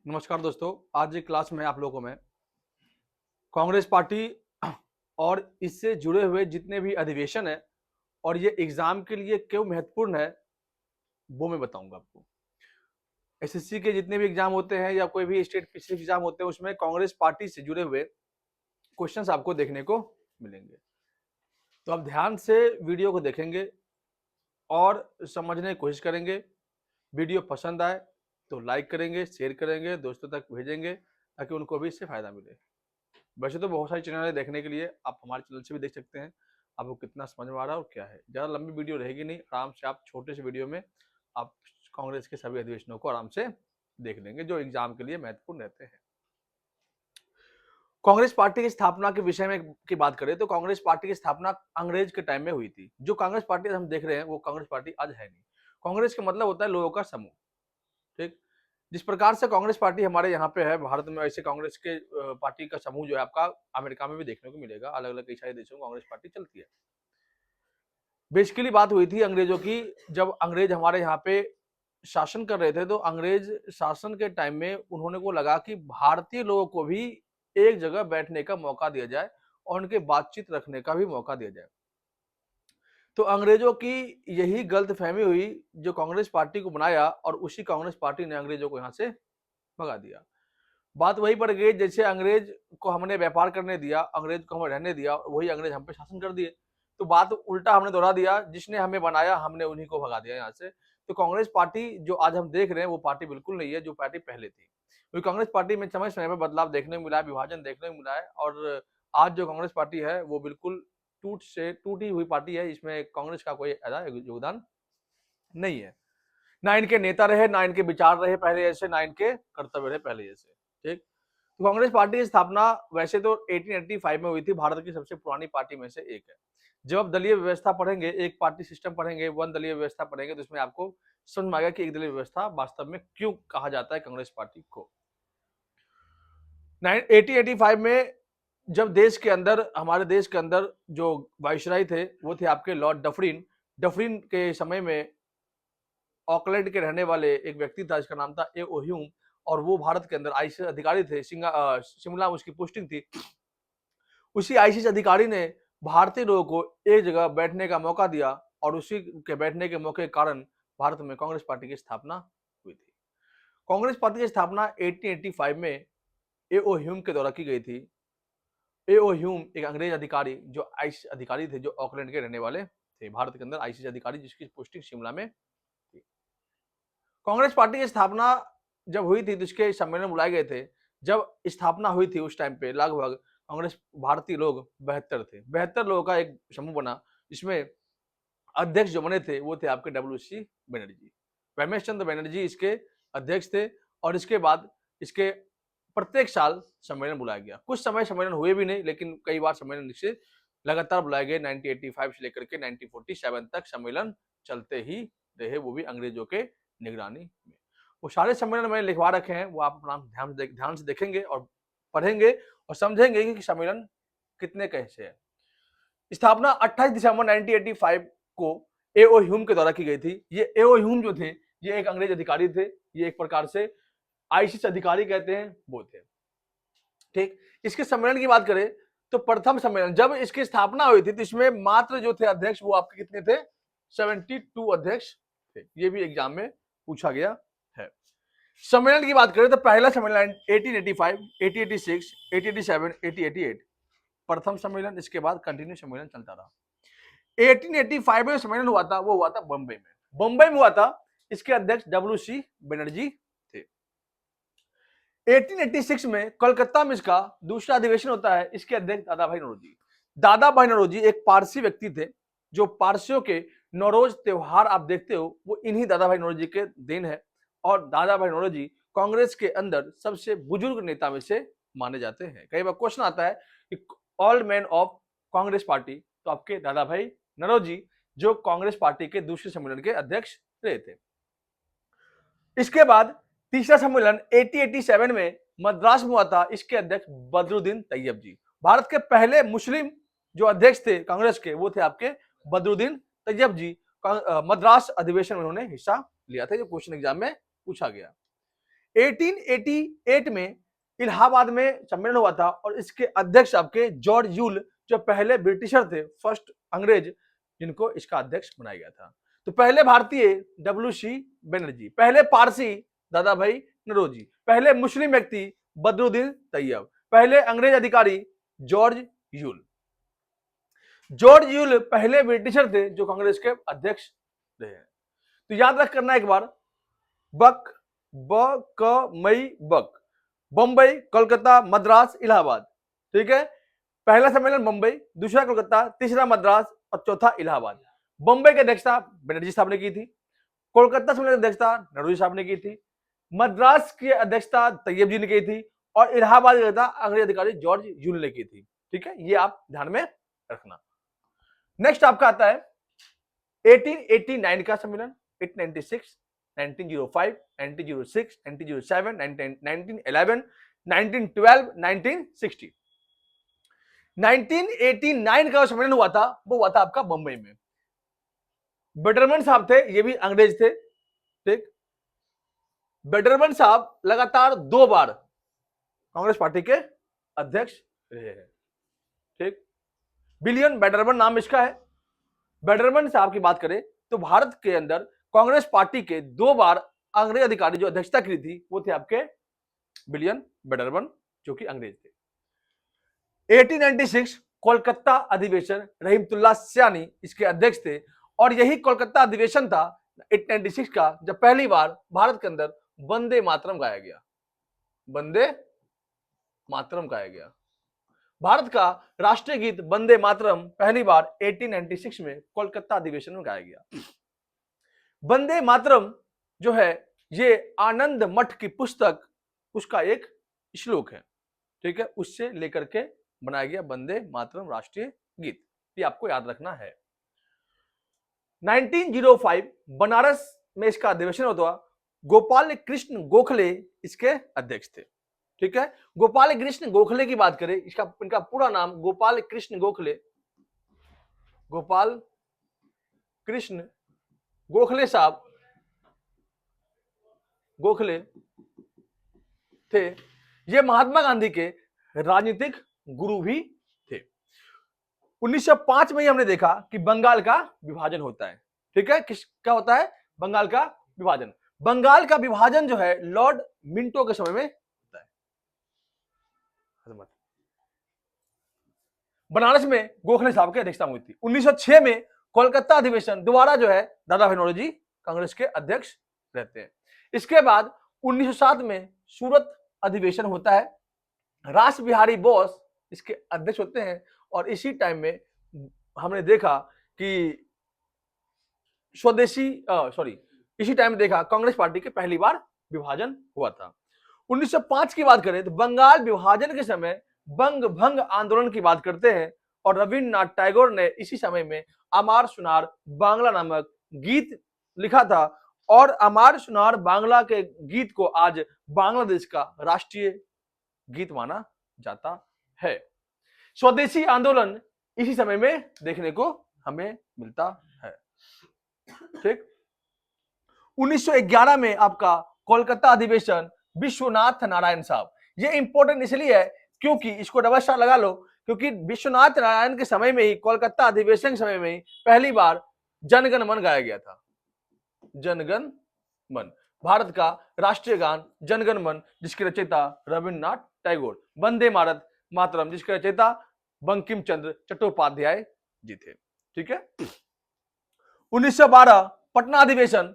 नमस्कार दोस्तों, आज की क्लास में आप लोगों को मैं कांग्रेस पार्टी और इससे जुड़े हुए जितने भी अधिवेशन है और ये एग्जाम के लिए क्यों महत्वपूर्ण है वो मैं बताऊंगा आपको। एसएससी के जितने भी एग्जाम होते हैं या कोई भी स्टेट फिजिक्स एग्जाम होते हैं उसमें कांग्रेस पार्टी से जुड़े हुए क्वेश्चंस आपको देखने को मिलेंगे। तो आप ध्यान से वीडियो को देखेंगे और समझने की कोशिश करेंगे। वीडियो पसंद आए तो लाइक करेंगे, शेयर करेंगे, दोस्तों तक भेजेंगे ताकि उनको भी इससे फायदा मिले। वैसे तो बहुत सारी चैनल है देखने के लिए, आप हमारे चैनल से भी देख सकते हैं। आपको कितना समझ में आ रहा है और क्या है। ज़्यादा लंबी वीडियो रहेगी नहीं, आराम से आप छोटे से वीडियो में आप कांग्रेस के सभी अधिवेशनों को आराम से देख लेंगे जो एग्जाम के लिए महत्वपूर्ण रहते हैं। कांग्रेस पार्टी की स्थापना के विषय में की बात करें तो कांग्रेस पार्टी की स्थापना अंग्रेज के टाइम में हुई थी। जो कांग्रेस पार्टी हम देख रहे हैं वो कांग्रेस पार्टी आज है नहीं। कांग्रेस का मतलब होता है लोगों का समूह। ठीक, जिस प्रकार से कांग्रेस पार्टी हमारे यहाँ पे है भारत में, ऐसे कांग्रेस के पार्टी का समूह जो है आपका अमेरिका में भी देखने को मिलेगा। अलग अलग कई सारे देशों में कांग्रेस पार्टी चलती है। बेसिकली बात हुई थी अंग्रेजों की। जब अंग्रेज हमारे यहाँ पे शासन कर रहे थे तो अंग्रेज शासन के टाइम में उन्होंने को लगा कि भारतीय लोगों को भी एक जगह बैठने का मौका दिया जाए और उनके बातचीत रखने का भी मौका दिया जाए। तो अंग्रेजों की यही गलतफहमी हुई जो कांग्रेस पार्टी को बनाया और उसी कांग्रेस पार्टी ने अंग्रेजों को यहाँ से भगा दिया। बात वही पड़ गई, जैसे अंग्रेज को हमने व्यापार करने दिया, अंग्रेज को हमें रहने दिया, वही अंग्रेज हम पे शासन कर दिए। तो बात उल्टा हमने दोहरा दिया, जिसने हमें बनाया हमने उन्हीं को भगा दिया यहाँ से। तो कांग्रेस पार्टी जो आज हम देख रहे हैं वो पार्टी बिल्कुल नहीं है जो पार्टी पहले थी। क्योंकि कांग्रेस पार्टी में समय समय में बदलाव देखने को मिला है, विभाजन देखने को मिला है और आज जो कांग्रेस पार्टी है वो बिल्कुल टूटी हुई पार्टी है। इसमें कांग्रेस का कोई योगदान नहीं है। ना इनके नेता रहे, ना इनके विचार रहे पहले जैसे, ना इनके कर्तव्य रहे पहले जैसे। ठीक, तो कांग्रेस पार्टी की स्थापना वैसे तो 1885 में हुई थी। भारत की सबसे पुरानी पार्टी में से एक है। जब आप दलीय व्यवस्था पढ़ेंगे, एक पार्टी सिस्टम पढ़ेंगे, वन दलीय व्यवस्था पढ़ेंगे तो इसमें आपको समझ में आएगा कि एक दलीय व्यवस्था वास्तव में क्यों कहा जाता है कांग्रेस पार्टी को। 1885 में जब देश के अंदर, हमारे देश के अंदर जो वायसराय थे वो थे आपके लॉर्ड डफरिन। डफरिन के समय में ऑकलैंड के रहने वाले एक व्यक्ति था जिसका नाम था ए ओ ह्यूम और वो भारत के अंदर आईसीएस अधिकारी थे। शिमला में उसकी पोस्टिंग थी। उसी आईसीएस अधिकारी ने भारतीय लोगों को एक जगह बैठने का मौका दिया और उसी के बैठने के मौके के कारण भारत में कांग्रेस पार्टी की स्थापना हुई थी। कांग्रेस पार्टी की स्थापना 1885 में ए ओ ह्यूम के द्वारा की गई थी। ए ओ ह्यूम एक अंग्रेज अधिकारी जो आईसीएस अधिकारी थे, जो ऑकलैंड के रहने वाले थे, भारत के अंदर आईसीएस अधिकारी जिसकी पोस्टिंग शिमला में थी। कांग्रेस पार्टी की स्थापना जब हुई थी तो इसके सम्मेलन बुलाए गए थे। जब स्थापना हुई थी उस टाइम पे लगभग कांग्रेस भारतीय लोग 72 थे। 72 लोगों का एक समूह बना जिसमें अध्यक्ष जो बने थे वो थे आपके डब्ल्यू.सी. बनर्जी। रमेश चंद्र बनर्जी इसके अध्यक्ष थे और इसके बाद इसके प्रत्येक साल सम्मेलन बुलाया गया। कुछ समय सम्मेलन हुए भी नहीं लेकिन कई बार सम्मेलन से लगातार बुलाए गए। 1985 से लेकर के 1947 तक सम्मेलन चलते ही रहे, वो भी अंग्रेजों के निगरानी में। वो सारे सम्मेलन मैंने लिखवा रखे हैं, वो आप अपना ध्यान से देखेंगे और पढ़ेंगे और समझेंगे कि सम्मेलन कितने कैसे है। स्थापना 28 दिसंबर 1985 को ए ओ ह्यूम के द्वारा की गई थी। ये ए ओ ह्यूम जो थे ये एक अंग्रेज अधिकारी थे। ये एक प्रकार से आईसीएस अधिकारी कहते हैं वो थे। ठीक, इसके सम्मेलन की बात करें तो प्रथम सम्मेलन जब इसकी स्थापना हुई थी तो इसमें मात्र जो थे अध्यक्ष वो आपके कितने थे, 72 अध्यक्ष थे। ये भी एग्जाम में पूछा गया है। सम्मेलन की बात करें तो पहला सम्मेलन 1885, 1886, 1887, 1888 प्रथम सम्मेलन। इसके बाद कंटिन्यू सम्मेलन चलता रहा। 1885 में सम्मेलन हुआ था वो हुआ था बम्बई में। बम्बई में हुआ था। इसके अध्यक्ष डब्ल्यू.सी. बनर्जी थे। 1886 में कोलकाता में इसका दूसरा अधिवेशन होता है। इसके अध्यक्ष दादा भाई नौरोजी। दादा भाई नौरोजी एक पारसी व्यक्ति थे। जो पारसियों के नौरोज त्योहार आप देखते हो वो इन्हीं दादा भाई नौरोजी के दिन है और दादा भाई नौरोजी कांग्रेस के अंदर सबसे बुजुर्ग नेता में से माने जाते हैं। कई बार क्वेश्चन आता है कि old man of Congress party, तो आपके दादा भाई नौरोजी जो कांग्रेस पार्टी के दूसरे सम्मेलन के अध्यक्ष रहे थे। इसके बाद तीसरा सम्मेलन 1887 में मद्रास में हुआ था। इसके अध्यक्ष बदरुद्दीन तैयब जी। भारत के पहले मुस्लिम जो अध्यक्ष थे कांग्रेस के वो थे आपके बदरुद्दीन तैयब जी। मद्रास अधिवेशन में उन्होंने हिस्सा लिया था, जो क्वेश्चन एग्जाम में पूछा गया। 1888 में इलाहाबाद में सम्मेलन हुआ था और इसके अध्यक्ष आपके जॉर्ज यूल, जो पहले ब्रिटिशर थे, फर्स्ट अंग्रेज जिनको इसका अध्यक्ष बनाया गया था। तो पहले भारतीय डब्ल्यू.सी. बनर्जी, पहले पारसी दादा भाई नौरोजी, पहले मुस्लिम व्यक्ति बदरुद्दीन तैयब, पहले अंग्रेज अधिकारी जॉर्ज यूल। जॉर्ज यूल पहले ब्रिटिशर थे जो कांग्रेस के अध्यक्ष रहे हैं। तो याद रख करना एक बार, बक बक, बम्बई, कोलकाता, मद्रास, इलाहाबाद। ठीक है, पहला सम्मेलन बम्बई, दूसरा कोलकाता, तीसरा मद्रास और चौथा इलाहाबाद। बम्बई की अध्यक्षता बनर्जी साहब ने की थी, कोलकाता सम्मेलन की अध्यक्षता नौरोजी साहब ने की थी, मद्रास की अध्यक्षता तैयब जी ने की थी और इलाहाबाद की अध्यक्षता अंग्रेज अधिकारी जॉर्ज यूल ने की थी। ठीक है, ये आप ध्यान में रखना। नेक्स्ट आपका आता है 1889 का सम्मेलन, 1896, 1905, 1906, 1907, 1911, 1912, 1960। 1989 का सम्मेलन हुआ था, वो हुआ था आपका बंबई में। बेटरमैन साहब थे, ये भी अंग्रेज थे। ठीक, बेटरमैन साहब लगातार 2 बार कांग्रेस पार्टी के अध्यक्ष रहे हैं। ठीक, विलियम बेटरमैन नाम इसका है। बेटरमैन साहब की बात करें तो भारत के अंदर कांग्रेस पार्टी के 2 बार अंग्रेज अधिकारी जो अध्यक्षता की थी वो थे आपके विलियम बेटरमैन, जो कि अंग्रेज थे। 1896 कोलकाता अधिवेशन, रहीमतुल्लाह सयानी इसके अध्यक्ष थे और यही कोलकाता अधिवेशन था 1896 का जब पहली बार भारत के अंदर वंदे मातरम गाया गया। वंदे मातरम गाया गया। भारत का राष्ट्रीय गीत वंदे मातरम पहली बार 1896 में कोलकाता अधिवेशन में गाया गया। वंदे मातरम जो है ये आनंद मठ की पुस्तक, उसका एक श्लोक है। ठीक है, उससे लेकर के बनाया गया वंदे मातरम राष्ट्रीय गीत, ये आपको याद रखना है। 1905 बनारस में इसका अधिवेशन होता हुआ, गोपाल कृष्ण गोखले इसके अध्यक्ष थे। ठीक है, गोपाल कृष्ण गोखले की बात करें, इनका पूरा नाम गोपाल कृष्ण गोखले, गोपाल कृष्ण गोखले साहब गोखले थे। ये महात्मा गांधी के राजनीतिक गुरु भी थे। 1905 में ही हमने देखा कि बंगाल का विभाजन होता है। ठीक है, क्या होता है? बंगाल का विभाजन। बंगाल का विभाजन जो है लॉर्ड मिंटो के समय में होता है। बनारस में गोखले साहब की अध्यक्षता हुई थी। 1906 में कोलकाता अधिवेशन, दोबारा जो है दादा भाई नौरोजी कांग्रेस के अध्यक्ष रहते हैं। इसके बाद 1907 में सूरत अधिवेशन होता है, रास बिहारी बोस इसके अध्यक्ष होते हैं और इसी टाइम में हमने देखा कि इसी टाइम में देखा कांग्रेस पार्टी के पहली बार विभाजन हुआ था। 1905 की बात करें तो बंगाल विभाजन के समय बंग भंग आंदोलन की बात करते हैं और रविन्द्रनाथ टैगोर ने इसी समय में अमार सुनार बांग्ला नामक गीत लिखा था और अमार सुनार बांग्ला के गीत को आज बांग्लादेश का राष्ट्रीय गीत माना जाता है। स्वदेशी आंदोलन इसी समय में देखने को हमें मिलता है। ठीक, 1911 में आपका कोलकाता अधिवेशन, विश्वनाथ नारायण साहब, ये इंपॉर्टेंट इसलिए है क्योंकि इसको डबल स्टार लगा लो, क्योंकि विश्वनाथ नारायण के समय में ही, कोलकाता अधिवेशन के समय में ही पहली बार जनगण मन गाया गया था। जनगण मन, भारत का राष्ट्रीय गान जनगण मन, जिसके रचयिता रविन्द्रनाथ टैगोर, वंदे मातरम जिसके रचयिता बंकिम चंद्र चट्टोपाध्याय जी थे। ठीक है, 1912 पटना अधिवेशन,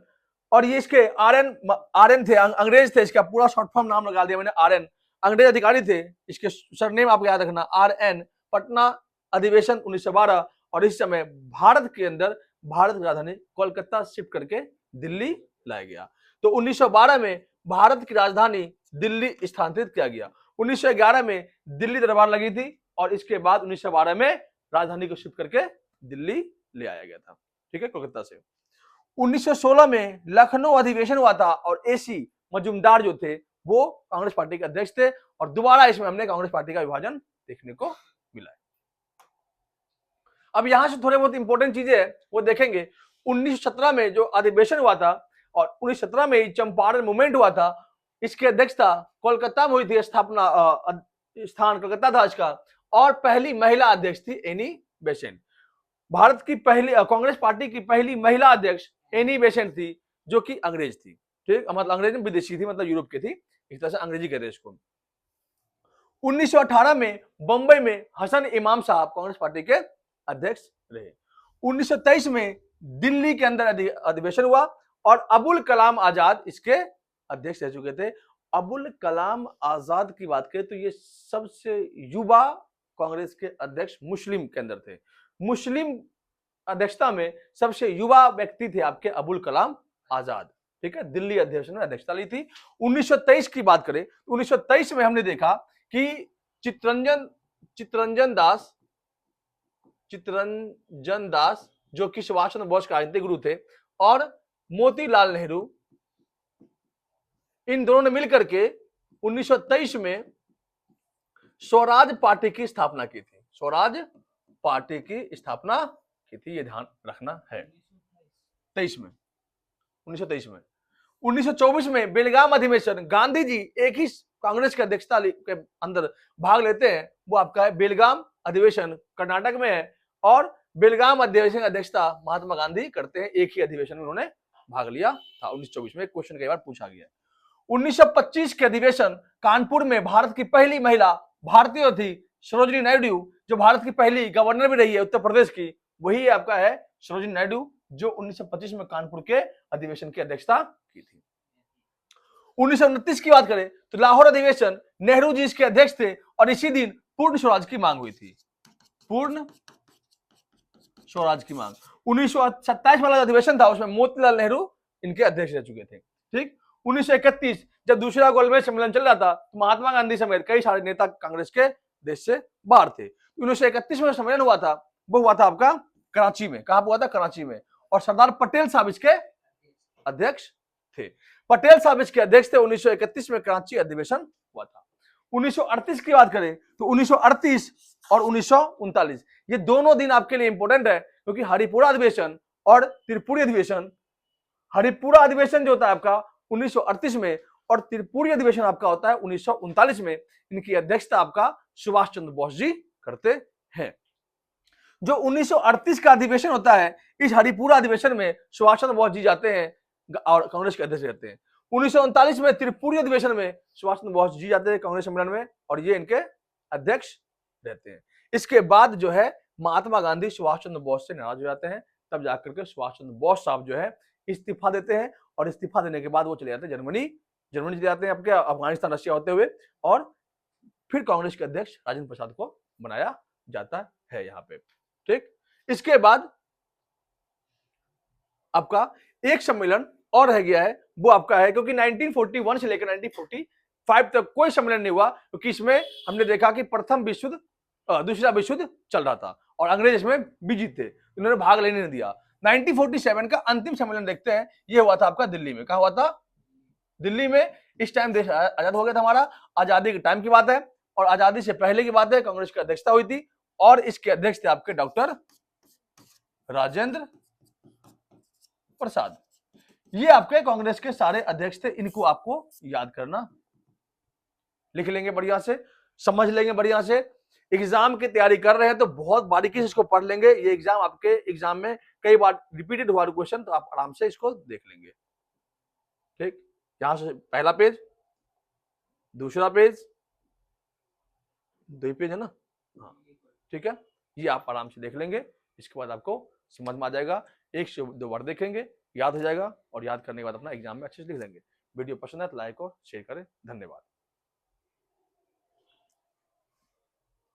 और ये इसके आरएन थे, अंग्रेज थे, इसका पूरा शॉर्ट फॉर्म नाम लगा दिया मैंने, आरएन, अंग्रेज अधिकारी थे, इसके सरनेम आपको याद रखना, आरएन। पटना अधिवेशन 1912, और इस समय भारत के अंदर भारत की राजधानी कोलकाता शिफ्ट करके दिल्ली लाया गया। तो 1912 में भारत की राजधानी दिल्ली स्थानांतरित किया गया। 1911 में दिल्ली दरबार लगी थी और इसके बाद 1912 में राजधानी को शिफ्ट करके दिल्ली ले आया गया था। ठीक है, कोलकाता से। 1916 में लखनऊ अधिवेशन हुआ था और एसी मजूमदार जो थे वो कांग्रेस पार्टी के अध्यक्ष थे और दोबारा इसमें हमने कांग्रेस पार्टी का विभाजन देखने को मिला है। अब यहां से थोड़े बहुत इंपॉर्टेंट चीजें वो देखेंगे। 1917 में जो अधिवेशन हुआ था और 1917 में ही चंपारण मूवमेंट हुआ था, इसकी अध्यक्षता कोलकाता में हुई थी, स्थान कोलकाता था इसका, और पहली महिला अध्यक्ष थी एनी बेसेंट। भारत की पहली कांग्रेस पार्टी की पहली महिला अध्यक्ष एनी बेसेंट थी, जो कि अंग्रेज थी। ठीक, मतलब अंग्रेज में विदेशी थी, मतलब यूरोप की थी, इस तरह से अंग्रेजी कहते हैं इसको। 1918 में बंबई में हसन इमाम साहब कांग्रेस पार्टी के अध्यक्ष रहे। 1923 में दिल्ली के अंदर अधिवेशन हुआ और अबुल कलाम आजाद इसके अध्यक्ष रह चुके थे। अबुल कलाम आजाद की बात करें तो ये सबसे युवा कांग्रेस के अध्यक्ष मुस्लिम के अंदर थे। मुस्लिम अध्यक्षता में सबसे युवा व्यक्ति थे आपके अबुल कलाम आजाद। ठीक है, दिल्ली अधिवेशन में अध्यक्षता ली थी। 1923 की बात करें, 1923 में हमने देखा कि चित्तरंजन दास जो कि सुभाष चंद्र बोस के राजनीतिक गुरु थे, और मोतीलाल नेहरू, इन दोनों ने मिलकर के 1923 में स्वराज पार्टी की स्थापना की थी। स्वराज पार्टी की स्थापना की थी, ये ध्यान रखना है। 1923 में 1924 में बेलगाम अधिवेशन, गांधी जी एक ही कांग्रेस की अध्यक्षता के अंदर भाग लेते हैं, वो आपका है बेलगाम अधिवेशन, कर्नाटक में है, और बेलगाम अधिवेशन की अध्यक्षता महात्मा गांधी करते हैं। एक ही अधिवेशन में उन्होंने भाग लिया था 1924 में। क्वेश्चन कई बार पूछा गया। 1925 के अधिवेशन कानपुर में भारत की पहली महिला भारतीय थी सरोजिनी नायडू, जो भारत की पहली गवर्नर भी रही है उत्तर प्रदेश की, वही आपका है सरोजिनी नायडू, जो 1925 में कानपुर के अधिवेशन की अध्यक्षता की थी। 1929 की बात करें तो लाहौर अधिवेशन, नेहरू जी इसके अध्यक्ष थे और इसी दिन पूर्ण स्वराज की मांग हुई थी। पूर्ण स्वराज की मांग 1927 वाला अधिवेशन था, उसमें मोतीलाल नेहरू इनके अध्यक्ष रह चुके थे। ठीक, 1931 जब दूसरा गोलमेज सम्मेलन चल रहा था तो महात्मा गांधी समेत कई सारे नेता कांग्रेस के देश से बाहर थे। 1931 में सम्मेलन हुआ था, वो हुआ था आपका कराची में। कहां हुआ था? कराची में। और सरदार पटेल साहब इसके अध्यक्ष थे। पटेल साहब इसके अध्यक्ष थे। 1931 में कराची अधिवेशन हुआ था। 1938 की बात करें तो 1938 और 1939 ये दोनों दिन आपके लिए इंपॉर्टेंट है, क्योंकि हरिपुरा अधिवेशन और त्रिपुरी अधिवेशन, हरिपुरा अधिवेशन जो होता है आपका 1938 में और त्रिपुरी अधिवेशन आपका होता है 1939 में। इनकी अध्यक्षता आपका सुभाष चंद्र बोस जी करते हैं। जो 1938 का अधिवेशन होता है, इस हरिपुरा अधिवेशन में सुभाष चंद्र बोस जी जाते हैं और कांग्रेस के अध्यक्ष रहते हैं। 1939 में त्रिपुरी अधिवेशन में सुभाष चंद्र बोस जी जाते हैं कांग्रेस सम्मेलन में, और ये इनके अध्यक्ष रहते हैं। इसके बाद जो है महात्मा गांधी सुभाष चंद्र बोस से नाराज हो जाते हैं, तब जाकर के सुभाष चंद्र बोस साहब जो है इस्तीफा देते हैं, और इस्तीफा देने के बाद वो चले जाते हैं जर्मनी चले जाते हैं आपके, अफगानिस्तान, रशिया होते हुए, और फिर कांग्रेस के अध्यक्ष राजेंद्र प्रसाद को बनाया जाता है यहाँ पे। ठीक, इसके बाद आपका एक सम्मेलन और रह गया है, वो आपका है, क्योंकि 1941 से लेकर 1945 तक कोई सम्मेलन नहीं हुआ, क्योंकि इसमें हमने देखा कि प्रथम विश्व युद्ध, दूसरा विश्व युद्ध चल रहा था और अंग्रेज इसमें बिजी थे, उन्होंने भाग लेने नहीं दिया। 1947 का अंतिम सम्मेलन देखते हैं, ये हुआ था आपका दिल्ली में। कहा हुआ था? दिल्ली में। इस टाइम देश आजाद हो गया था हमारा, आजादी के टाइम की बात है, और आजादी से पहले की बात है। कांग्रेस की अध्यक्षता हुई थी और इसके अध्यक्ष थे आपके डॉक्टर राजेंद्र प्रसाद। ये आपके कांग्रेस के सारे अध्यक्ष थे, इनको आपको याद करना, लिख लेंगे बढ़िया से, समझ लेंगे बढ़िया से। एग्जाम की तैयारी कर रहे हैं तो बहुत बारीकी से इसको पढ़ लेंगे। ये एग्जाम आपके एग्जाम में कई बार रिपीटेड हुआ क्वेश्चन, तो आप आराम से इसको देख लेंगे। ठीक, यहां से पहला पेज, दूसरा पेज, 2 पेज है ना? हाँ, ठीक है, ये आप आराम से देख लेंगे। इसके बाद आपको समझ में आ जाएगा, 1 से 2 बार देखेंगे, याद हो जाएगा, और याद करने के बाद अपना एग्जाम में अच्छे से लिख देंगे। वीडियो पसंद है तो लाइक और शेयर करें। धन्यवाद।